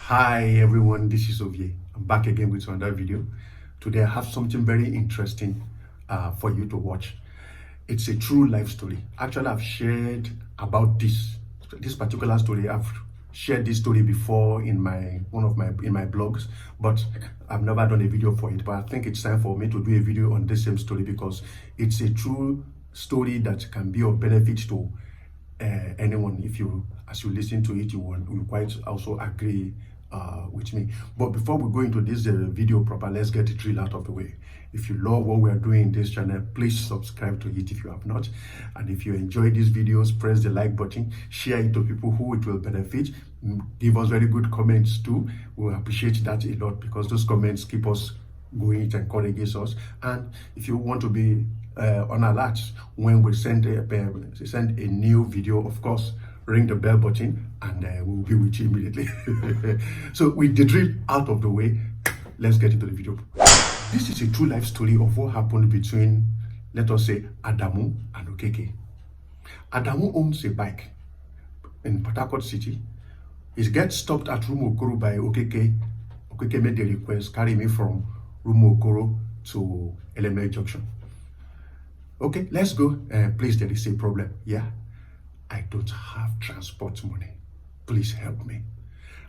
Hi everyone, this is Ovie. I'm back again with another video. Today I have something very interesting for you to watch. It's a true life story. Actually, I've shared about this particular story. I've shared this story before in my blogs, but I've never done a video for it. But I think it's time for me to do a video on this same story because it's a true story that can be of benefit to anyone. If you, as you listen to it, you will quite also agree with me. But before we go into this video proper, let's get the drill out of the way. If you love what we are doing in this channel, please subscribe to it if you have not. And if you enjoy these videos, press the like button, share it to people who it will benefit. Give us very good comments too. We'll appreciate that a lot because those comments keep us going, it encourages us. And if you want to be on alert when we send a new video, of course, ring the bell button and we'll be with you immediately. So with the drill out of the way, let's get into the video. This is a true life story of what happened between, let us say, Adamu and Okeke. Adamu owns a bike in Port Harcourt City. He gets stopped at Rumokoro by Okeke. Okeke made the request, carry me from Rumokoro to LMA Junction. Okay, let's go. Please, there is a problem. Yeah, I don't have transport money. Please help me.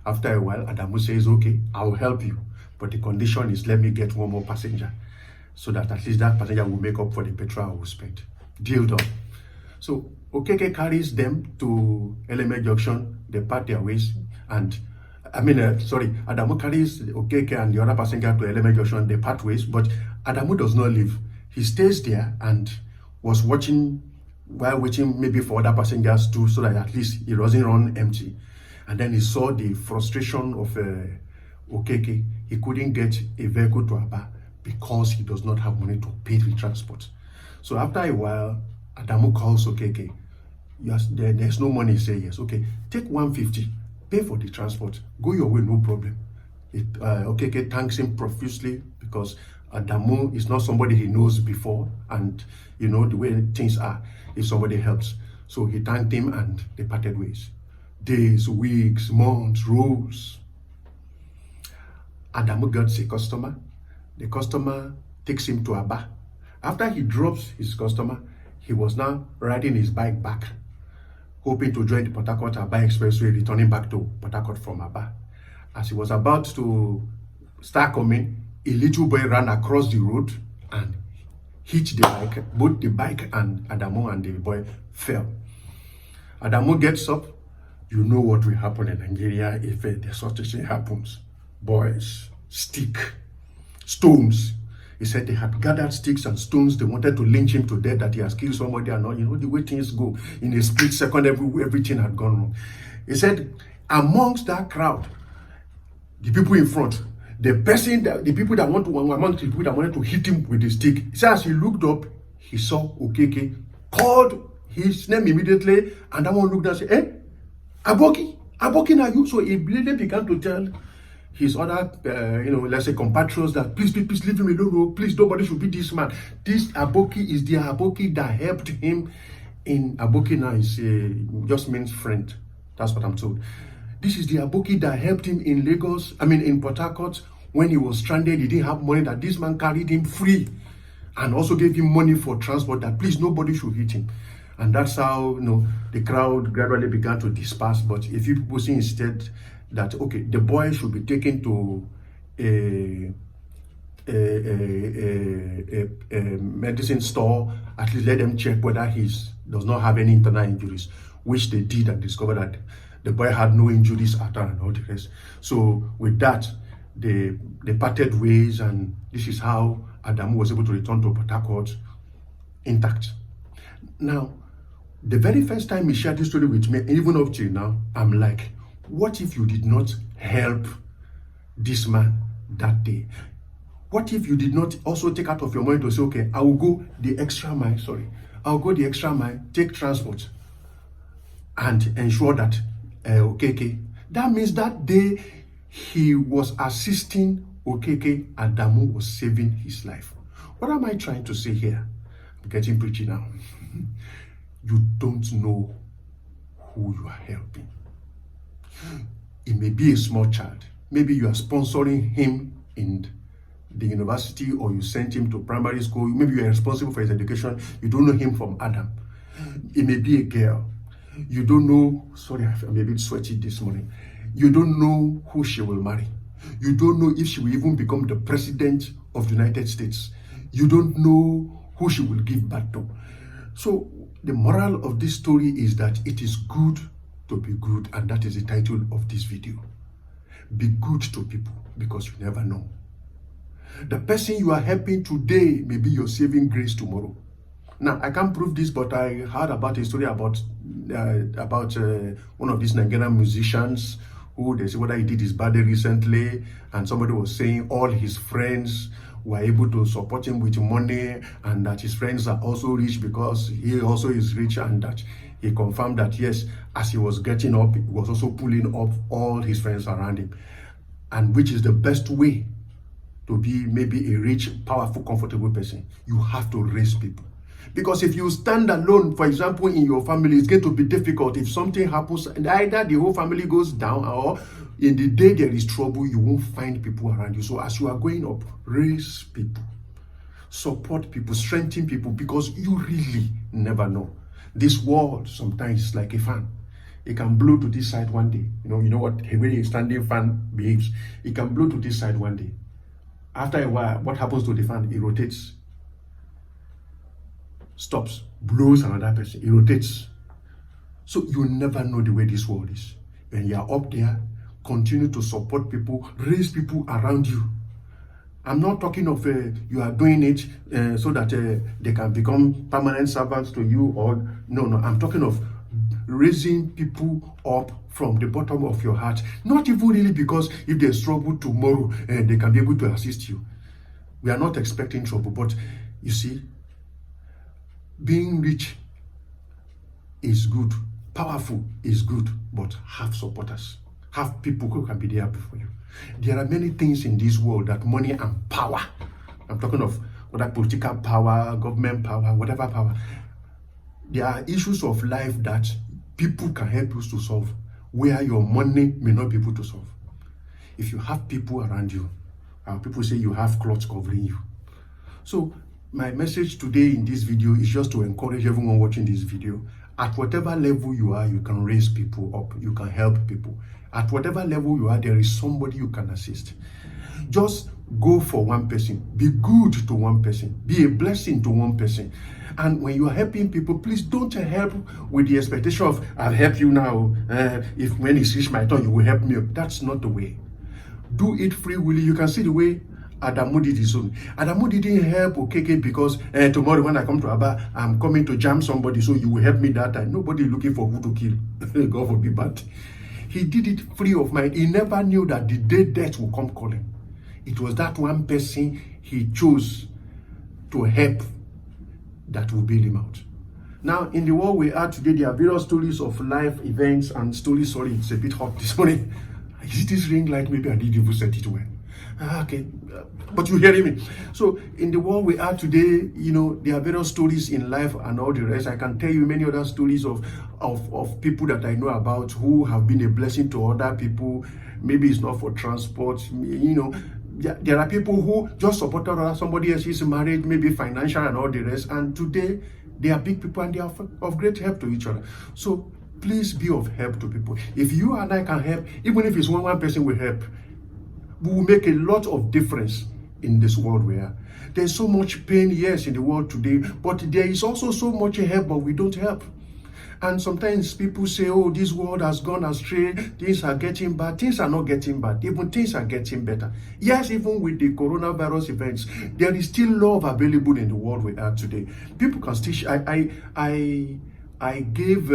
After a while, Adamu says, okay, I'll help you. But the condition is let me get one more passenger so that at least that passenger will make up for the petrol I will spend. Deal done. So Okeke carries them to LMA Junction. They part their ways. And Adamu carries Okeke and the other passenger to LMA Junction. They part ways. But Adamu does not leave. He stays there and was watching while waiting maybe for other passengers too, so that at least he doesn't run empty. And then he saw the frustration of Okeke. He couldn't get a vehicle to Aba because he does not have money to pay the transport. So after a while, Adamu calls Okeke. Yes, there's no money. He says yes. Okay, take 150, pay for the transport, go your way, no problem. Okeke thanks him profusely because Adamu is not somebody he knows before, and you know the way things are if somebody helps. So he thanked him and they parted ways. Days, weeks, months, rose. Adamu gets a customer. The customer takes him to Aba. After he drops his customer, he was now riding his bike back, hoping to join the Port Harcourt-Aba Expressway, returning back to Port Harcourt from Aba. As he was about to start coming, a little boy ran across the road and hit the bike. Both the bike and Adamu and the boy fell. Adamu gets up. You know what will happen in Nigeria if there's such a thing happens. Boys, stick, stones. He said they had gathered sticks and stones. They wanted to lynch him to death, that he has killed somebody or not. You know the way things go. In a split second, everything had gone wrong. He said amongst that crowd, the people in front, among the people that wanted to hit him with the stick. He said as he looked up, he saw Okeke, called his name immediately, and that one looked and said, Aboki na you? So he immediately began to tell his other, let's say compatriots that please leave him alone. Please, nobody should be this man. This Aboki is the Aboki that helped him in Aboki now is just means friend. That's what I'm told. This is the Aboki that helped him in Lagos, in Port Harcourt, when he was stranded. He didn't have money, that this man carried him free and also gave him money for transport, that please, nobody should hit him. And that's how, the crowd gradually began to disperse. But if you people see instead that, okay, the boy should be taken to a medicine store, at least let them check whether he does not have any internal injuries, which they did and discovered that the boy had no injuries at all and all the rest. So with that, they parted ways, and this is how Adamu was able to return to Port Harcourt intact. Now, the very first time he shared this story with me, even up till now, I'm like, what if you did not help this man that day? What if you did not also take out of your mind to say, okay, I will go the extra mile, take transport and ensure that Okeke. That means that day he was assisting Okeke, Adamu was saving his life. What am I trying to say here? I'm getting preachy now. You don't know who you are helping. It may be a small child. Maybe you are sponsoring him in the university, or you sent him to primary school. Maybe you are responsible for his education. You don't know him from Adam. It may be a girl. You don't know, sorry, I'm a bit sweaty this morning. You don't know who she will marry. You don't know if she will even become the president of the United States. You don't know who she will give birth to. So the moral of this story is that it is good to be good, and that is the title of this video. Be good to people, because you never know. The person you are helping today may be your saving grace tomorrow. Now, I can't prove this, but I heard about a story about one of these Nigerian musicians who, they say whether he did his birthday recently, and somebody was saying all his friends were able to support him with money, and that his friends are also rich because he also is rich, and that he confirmed that yes, as he was getting up, he was also pulling up all his friends around him. And which is the best way to be maybe a rich, powerful, comfortable person? You have to raise people. Because if you stand alone, for example, in your family, it's going to be difficult. If something happens, and either the whole family goes down, or in the day there is trouble, you won't find people around you. So as you are going up, raise people, support people, strengthen people, because you really never know. This world sometimes is like a fan. It can blow to this side one day. You know what a very standing fan behaves. It can blow to this side one day. After a while, what happens to the fan? It rotates, stops, blows another person, it rotates. So you never know the way this world is. When you are up there, continue to support people, raise people around you. I'm not talking of you are doing it so that they can become permanent servants to you, or no. I'm talking of raising people up from the bottom of your heart. Not even really because if there's trouble tomorrow, they can be able to assist you. We are not expecting trouble, but you see, being rich is good, powerful is good, but have supporters, have people who can be there for you. There are many things in this world that money and power, I'm talking of whether political power, government power, whatever power, there are issues of life that people can help you to solve, where your money may not be able to solve. If you have people around you, people say you have cloths covering you. So my message today in this video is just to encourage everyone watching this video. At whatever level you are, you can raise people up, you can help people. At whatever level you are, there is somebody you can assist. Just go for one person, be good to one person, be a blessing to one person. And when you are helping people, please don't help with the expectation of, I'll help you now. If when it's reached my turn, you will help me. That's not the way. Do it free willy. You can see the way Adamu did his own. Adamu didn't help Okeke because tomorrow when I come to Aba, I'm coming to jam somebody, so you will help me that time. Nobody looking for who to kill. God forbid, but he did it free of mind. He never knew that the day death will come calling. It was that one person he chose to help that will bail him out. Now, in the world we are today, there are various stories of life events and stories. Sorry, it's a bit hot this morning. Is this ring light? Maybe I didn't even set it well. Okay, but you're hearing me. So in the world we are today, there are various stories in life and all the rest. I can tell you many other stories of people that I know about who have been a blessing to other people. Maybe it's not for transport, there are people who just supported somebody else's marriage, maybe financial and all the rest, and today they are big people and they are of great help to each other. So please be of help to people. If you and I can help, even if it's one person will help, we will make a lot of difference in this world we are. There's so much pain, yes, in the world today, but there is also so much help, but we don't help. And sometimes people say, oh, this world has gone astray, things are getting bad. Things are not getting bad, even things are getting better. Yes, even with the coronavirus events, there is still love available in the world we are today. People can still, I gave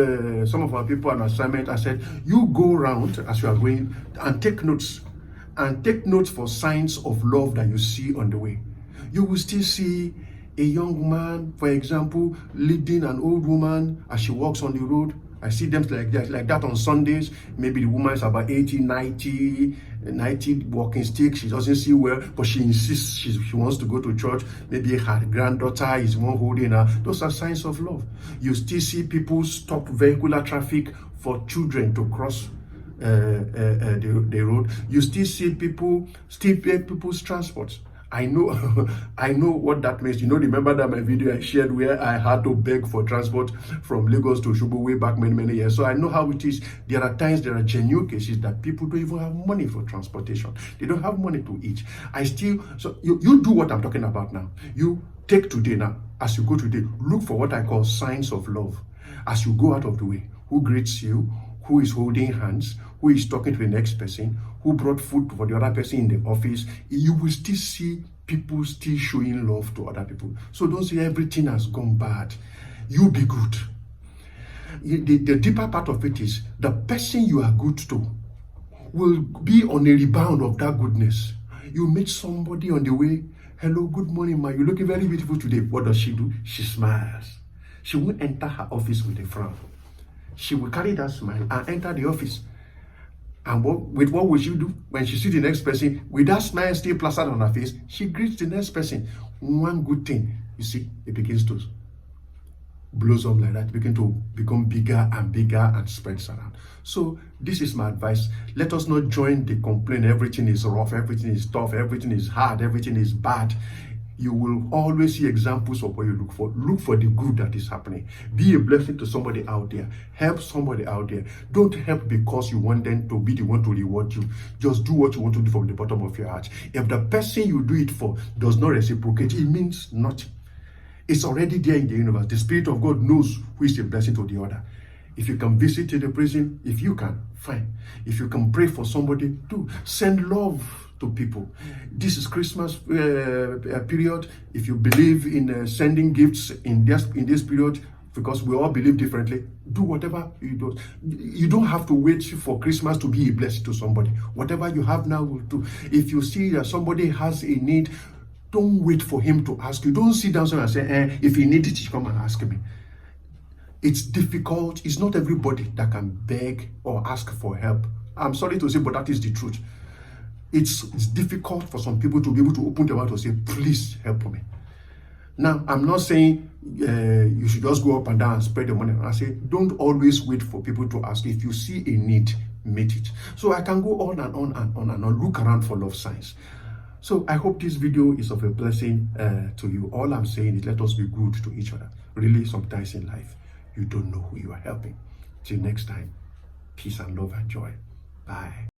some of our people an assignment. I said, you go around as you are going and take notes. And take notes for signs of love that you see on the way. You will still see a young man, for example, leading an old woman as she walks on the road. I see them like that on Sundays. Maybe the woman is about 80, 90 walking stick. She doesn't see well, but she insists she wants to go to church. Maybe her granddaughter is one holding her. Those are signs of love. You still see people stop vehicular traffic for children to cross the road. You still see people still pay people's transport. I know, I know what that means. You know, remember that my video I shared where I had to beg for transport from Lagos to Osogbo way back many years. So I know how it is. There are times, there are genuine cases that people don't even have money for transportation. They don't have money to eat. So you do what I'm talking about now. You take today now, as you go today, look for what I call signs of love. As you go out of the way, who greets you, who is holding hands, who is talking to the next person, who brought food for the other person in the office. You will still see people still showing love to other people. So don't say everything has gone bad. You be good. The deeper part of it is the person you are good to will be on a rebound of that goodness. You meet somebody on the way. Hello, good morning, ma. You're looking very beautiful today. What does she do? She smiles. She won't enter her office with a frown. She will carry that smile and enter the office. And what will she do when she sees the next person with that smile still plastered on her face? She greets the next person. One good thing, you see, it begins to blossom like that, begin to become bigger and bigger and spreads around. So this is my advice. Let us not join the complaint. Everything is rough, everything is tough, everything is hard, everything is bad. You will always see examples of what you look for. Look for the good that is happening. Be a blessing to somebody out there. Help somebody out there. Don't help because you want them to be the one to reward you. Just do what you want to do from the bottom of your heart. If the person you do it for does not reciprocate, it means nothing. It's already there in the universe. The Spirit of God knows who is a blessing to the other. If you can visit the prison, if you can, fine. If you can pray for somebody, do. Send love to people. This is Christmas period. If you believe in sending gifts in this period, because we all believe differently, do whatever you do. You don't have to wait for Christmas to be a blessing to somebody. Whatever you have now will do. If you see that somebody has a need, don't wait for him to ask you. Don't sit down and say, if he needs it, come and ask me. It's difficult. It's not everybody that can beg or ask for help. I'm sorry to say, but that is the truth. It's difficult for some people to be able to open their mouth to say, please help me. Now, I'm not saying you should just go up and down and spread the money. I say, don't always wait for people to ask. If you see a need, meet it. So I can go on and on and on and on, look around for love signs. So I hope this video is of a blessing to you. All I'm saying is let us be good to each other. Really, sometimes in life, you don't know who you are helping. Till next time, peace and love and joy. Bye.